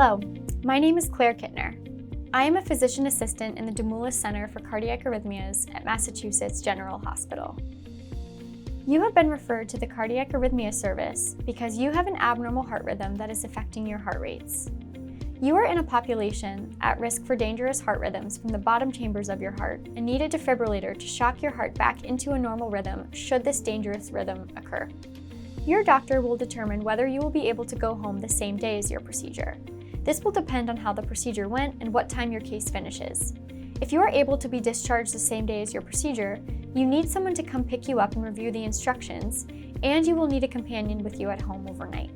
Hello, my name is Claire Kittner. I am a physician assistant in the Demoulas Center for Cardiac Arrhythmias at Massachusetts General Hospital. You have been referred to the Cardiac Arrhythmia Service because you have an abnormal heart rhythm that is affecting your heart rates. You are in a population at risk for dangerous heart rhythms from the bottom chambers of your heart and need a defibrillator to shock your heart back into a normal rhythm should this dangerous rhythm occur. Your doctor will determine whether you will be able to go home the same day as your procedure. This will depend on how the procedure went and what time your case finishes. If you are able to be discharged the same day as your procedure, you need someone to come pick you up and review the instructions, and you will need a companion with you at home overnight.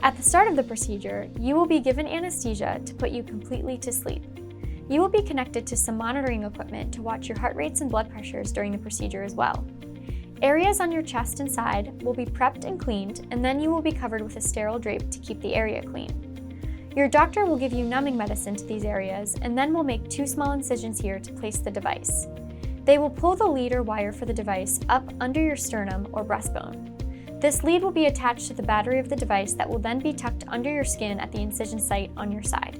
At the start of the procedure, you will be given anesthesia to put you completely to sleep. You will be connected to some monitoring equipment to watch your heart rates and blood pressures during the procedure as well. Areas on your chest and side will be prepped and cleaned, and then you will be covered with a sterile drape to keep the area clean. Your doctor will give you numbing medicine to these areas and then will make 2 small incisions here to place the device. They will pull the lead or wire for the device up under your sternum or breastbone. This lead will be attached to the battery of the device that will then be tucked under your skin at the incision site on your side.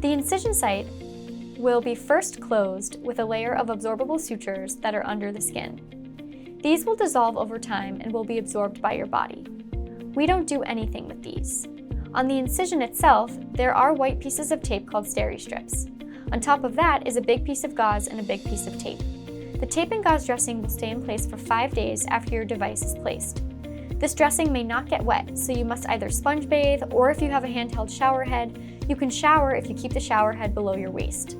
The incision site will be first closed with a layer of absorbable sutures that are under the skin. These will dissolve over time and will be absorbed by your body. We don't do anything with these. On the incision itself, there are white pieces of tape called steri-strips. On top of that is a big piece of gauze and a big piece of tape. The tape and gauze dressing will stay in place for 5 days after your device is placed. This dressing may not get wet, so you must either sponge bathe, or if you have a handheld shower head, you can shower if you keep the shower head below your waist.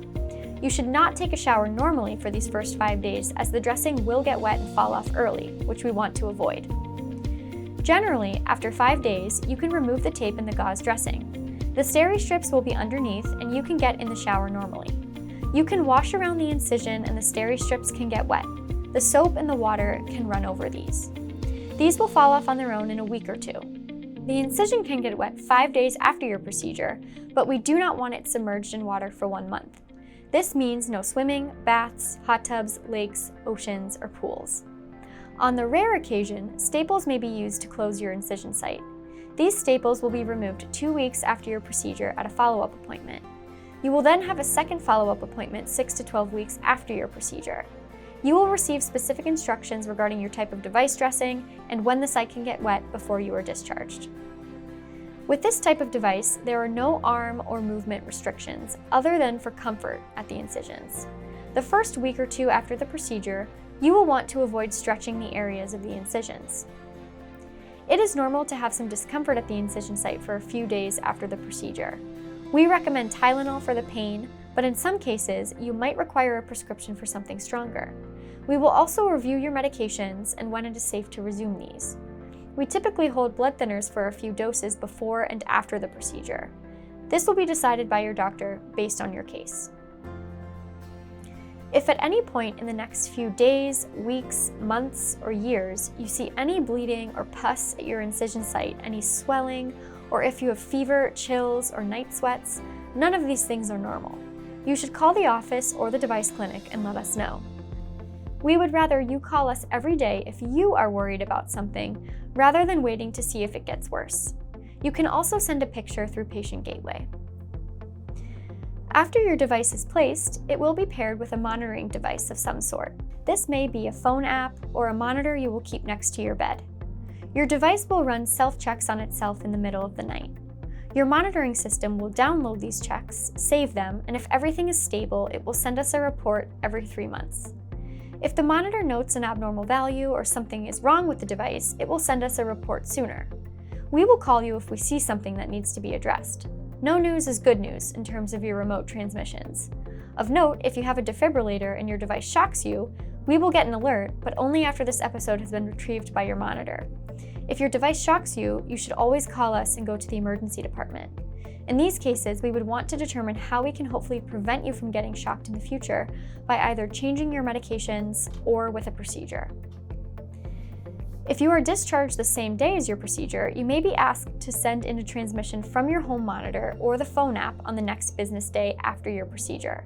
You should not take a shower normally for these first 5 days, as the dressing will get wet and fall off early, which we want to avoid. Generally, after 5 days, you can remove the tape and the gauze dressing. The steri-strips will be underneath, and you can get in the shower normally. You can wash around the incision and the steri-strips can get wet. The soap and the water can run over these. These will fall off on their own in a week or 2. The incision can get wet 5 days after your procedure, but we do not want it submerged in water for 1 month. This means no swimming, baths, hot tubs, lakes, oceans, or pools. On the rare occasion, staples may be used to close your incision site. These staples will be removed 2 weeks after your procedure at a follow-up appointment. You will then have a second follow-up appointment 6 to 12 weeks after your procedure. You will receive specific instructions regarding your type of device dressing and when the site can get wet before you are discharged. With this type of device, there are no arm or movement restrictions other than for comfort at the incisions. The first week or 2 after the procedure, you will want to avoid stretching the areas of the incisions. It is normal to have some discomfort at the incision site for a few days after the procedure. We recommend Tylenol for the pain, but in some cases, you might require a prescription for something stronger. We will also review your medications and when it is safe to resume these. We typically hold blood thinners for a few doses before and after the procedure. This will be decided by your doctor based on your case. If at any point in the next few days, weeks, months, or years you see any bleeding or pus at your incision site, any swelling, or if you have fever, chills, or night sweats, none of these things are normal. You should call the office or the device clinic and let us know. We would rather you call us every day if you are worried about something, rather than waiting to see if it gets worse. You can also send a picture through Patient Gateway. After your device is placed, it will be paired with a monitoring device of some sort. This may be a phone app or a monitor you will keep next to your bed. Your device will run self-checks on itself in the middle of the night. Your monitoring system will download these checks, save them, and if everything is stable, it will send us a report every 3 months. If the monitor notes an abnormal value or something is wrong with the device, it will send us a report sooner. We will call you if we see something that needs to be addressed. No news is good news in terms of your remote transmissions. Of note, if you have a defibrillator and your device shocks you, we will get an alert, but only after this episode has been retrieved by your monitor. If your device shocks you, you should always call us and go to the emergency department. In these cases, we would want to determine how we can hopefully prevent you from getting shocked in the future by either changing your medications or with a procedure. If you are discharged the same day as your procedure, you may be asked to send in a transmission from your home monitor or the phone app on the next business day after your procedure.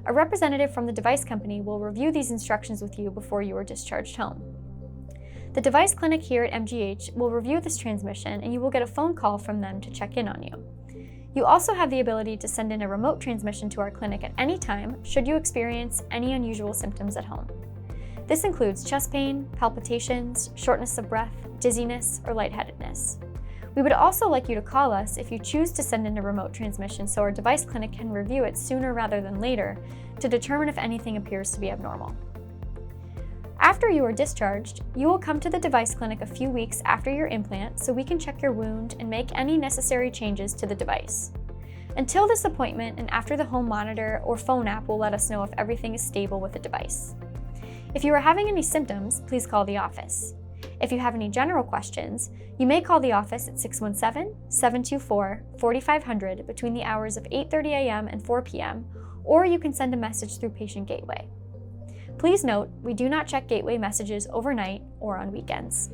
A representative from the device company will review these instructions with you before you are discharged home. The device clinic here at MGH will review this transmission and you will get a phone call from them to check in on you. You also have the ability to send in a remote transmission to our clinic at any time should you experience any unusual symptoms at home. This includes chest pain, palpitations, shortness of breath, dizziness, or lightheadedness. We would also like you to call us if you choose to send in a remote transmission so our device clinic can review it sooner rather than later to determine if anything appears to be abnormal. After you are discharged, you will come to the device clinic a few weeks after your implant so we can check your wound and make any necessary changes to the device. Until this appointment and after the home monitor or phone app will let us know if everything is stable with the device. If you are having any symptoms, please call the office. If you have any general questions, you may call the office at 617-724-4500 between the hours of 8:30 a.m. and 4 p.m., or you can send a message through Patient Gateway. Please note, we do not check Gateway messages overnight or on weekends.